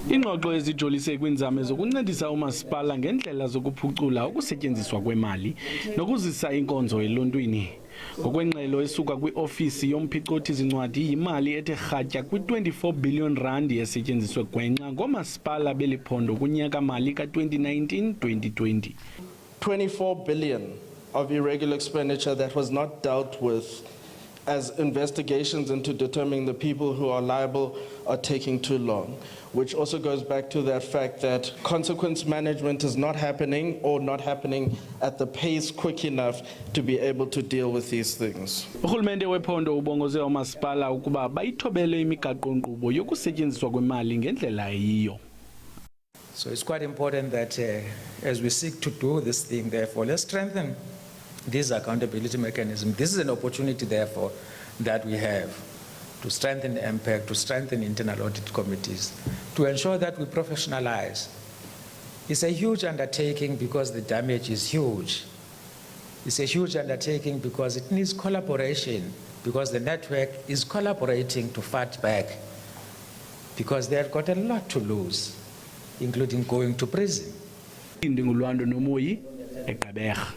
Ingxoxo ezijolise kwiinzame zokuncedisa oomasipala ngendlela zokuphucula ukusetyenziswa kwemali nokuzisa inkonzo eluntwini. Ngokwengxelo esuka kwiofisi yomphicothi-zincwadi, yimali ethe rhatya kwi-24 billion rand esetyenziswe gwenxa ngoomasipala beliphondo kunyaka-mali ka-2019-2020. 24 billion of irregular expenditure that was not dealt with as investigations into determining the people who are liable are taking too long, which also goes back to that fact that consequence management is not happening or not happening at the pace quick enough to be able to deal with these things. Urhulumente wephondo ubongoze oomasipala ukuba bayithobele imigaqo-nkqubo yokusetyenziswa kwemali ngendlela eyiyo. So it's quite important that as we seek to do this thing, therefore, let's strengthen this accountability mechanism. This is an opportunity, therefore, that we have to strengthen the impact, to strengthen internal audit committees, to ensure that we professionalize. It's a huge undertaking because the damage is huge. It's a huge undertaking because it needs collaboration, because the network is collaborating to fight back, because they've got a lot to lose, including going to prison. Ndingulwando Nomoyi, eGqeberha.